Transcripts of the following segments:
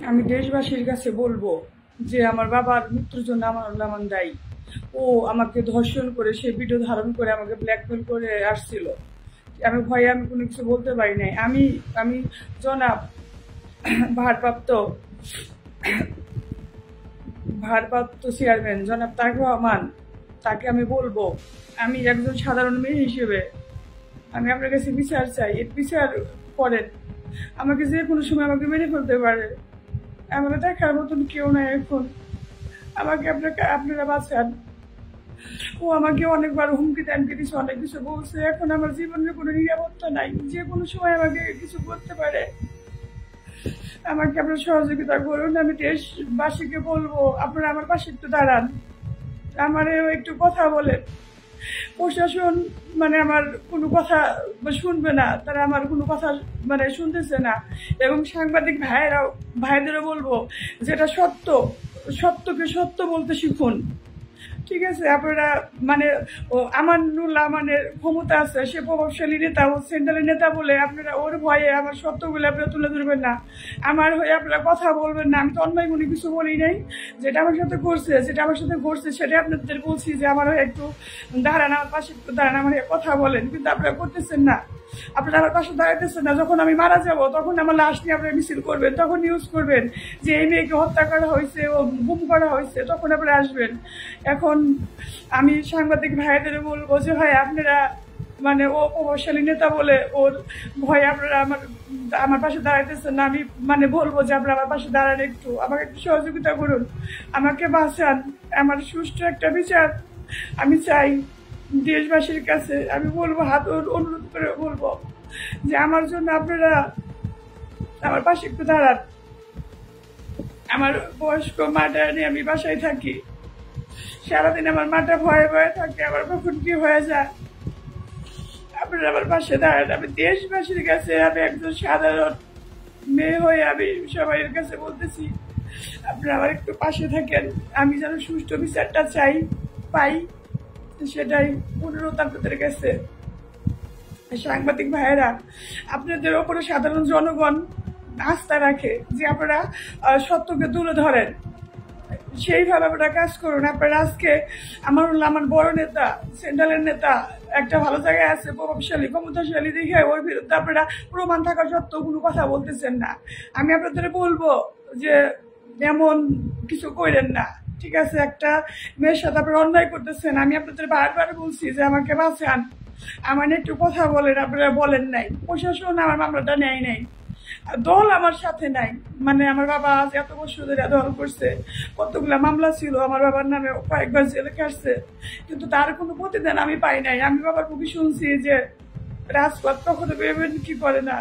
আমি দেশবাসীর কাছে বলবো যে আমার বাবার মৃত্যুর জন্য আমার দায়ী। ও আমাকে ধর্ষণ করে সে ভিডিও ধারণ করে আমাকে ব্ল্যাকমেল করে আসছিল। আমি ভয়ে আমি কোনো কিছু বলতে পারি নাই। আমি আমি জনাব ভারপ্রাপ্ত ভারপ্রাপ্ত চেয়ারম্যান জনাব তারেক রহমান, তাকে আমি বলবো, আমি একজন সাধারণ মেয়ে হিসেবে আমি আপনার কাছে বিচার চাই। এর বিচার করেন। আমাকে যে কোনো সময় আমাকে মেরে ফেলতে পারে। আমাকে দেখার মতন কেউ নাই এখন। আমাকে আপনারা বাঁচান। ও আমাকে অনেকবার হুমকি টামকি দিচ্ছে, অনেক কিছু বলছে। এখন আমার জীবনের কোনো নিরাপত্তা নাই, যে কোনো সময় আমাকে কিছু করতে পারে। আমাকে আপনারা সহযোগিতা করুন। আমি দেশবাসীকে বলবো, আপনারা আমার পাশে একটু দাঁড়ান, আমারও একটু কথা বলেন। প্রশাসন আমার কোনো কথা শুনবে না, তারা আমার কোনো কথা শুনতেছে না। এবং সাংবাদিক ভাইদেরও বলবো, যেটা সত্য, সত্যকে সত্য বলতে শিখুন। ঠিক আছে, আপনারা আমানুল্লাহ আমানের ক্ষমতা আছে, সে প্রভাবশালী নেতা, ও সেন্ট্রালের নেতা বলে আপনারা ওর ভয়ে আমার সত্যগুলো আপনারা তুলে ধরবেন না। আমার হয়ে আপনারা কথা বলবেন না। আমি তো অন্যায় কোনো কিছু বলি নাই। যেটা আমার সাথে ঘটছে সেটা আপনাদের বলছি যে আমার হয়ে একটু দাঁড়ান, আমার পাশে একটু দাঁড়ান, আমার হয়ে কথা বলেন। কিন্তু আপনারা করতেছেন না, আপনারা আমার পাশে দাঁড়াইতেছেন না। যখন আমি মারা যাব, তখন আমার লাশ নিয়ে আপনারা মিছিল করবেন, তখন নিউজ করবেন যে এই মেয়েকে হত্যা করা হয়েছে, ও গুম করা হয়েছে, তখন আপনারা আসবেন। এখন আমি সাংবাদিক ভাইদের বলবো যে ভাই, আপনারা ও প্রভাবশালী নেতা বলে ওর ভয়ে আপনারা আমার পাশে দাঁড়াইতেছেন না। আমি বলবো যে আপনারা আমার পাশে দাঁড়ান, একটু আমাকে একটু সহযোগিতা করুন, আমাকে বাঁচান। আমার সুষ্ঠু একটা বিচার আমি চাই। দেশবাসীর কাছে আমি বলবো, হাত অনুরোধ করে বলবো যে আমার জন্য আপনারা আমার পাশে একটু দাঁড়ান। আমার বয়স্ক মাটা নিয়ে আমি বাসায় থাকি, সারাদিন আমার মাটা ভয়ে ভয়ে থাকে, আমার কখন কি হয়ে যায়। আপনারা আমার পাশে দাঁড়ান। আমি দেশবাসীর কাছে, আমি একজন সাধারণ মেয়ে হয়ে আমি সবাইয়ের কাছে বলতেছি, আপনারা আমার একটু পাশে থাকেন। আমি যেন সুষ্ঠু বিচারটা পাই, সেটাই অনুরোধ আপনাদের কাছে। সাংবাদিক ভাইয়েরা, আপনাদের ওপরে সাধারণ জনগণ আস্থা রাখে যে আপনারা সত্যকে তুলে ধরেন, সেইভাবে আপনারা কাজ করুন। আপনারা আজকে আমার বড় নেতা, সেন্ট্রালের নেতা একটা ভালো জায়গায় আছে, প্রভাবশালী ক্ষমতাশালী দেখে ওর বিরুদ্ধে আপনারা প্রমাণ থাকা সত্ত্বেও কোনো কথা বলতেছেন না। আমি আপনাদের বলবো যে এমন কিছু করেন না। ঠিক আছে, একটা মেয়ের সাথে আপনারা অন্যায় করতেছেন। আমি আপনাদের বারবার বলছি যে আমাকে বাঁচান, আমার একটু কথা বলেন, আপনারা বলেন নাই। প্রশাসন আমার মামলাটা নেয় নাই, দল আমার সাথে নাই। আমার বাবা আজ এত বছর ধরে দল করছে, কতগুলা মামলা ছিল আমার বাবার নামে, কয়েকবার জেলে কাটছে, কিন্তু তার কোনো প্রতিদান আমি পাই নাই। আমি বাবার মুখে শুনছি যে রাজপথ কখনো বেমানি করে না,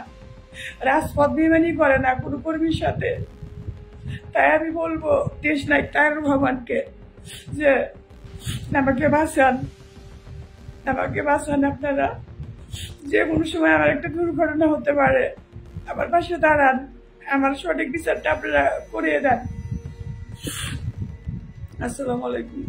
রাজপথ বেমানি করে না কোনো কর্মীর সাথে। তাই আমি বলবো দেশ নায়ক তারেক রহমানকে যে আমাকে বাঁচান, আমাকে বাঁচান আপনারা। যে কোনো সময় আমার একটা দুর্ঘটনা হতে পারে, আমার পাশে দাঁড়ান, আমার সঠিক বিচারটা আপনারা করিয়ে দেন। আসসালামু আলাইকুম।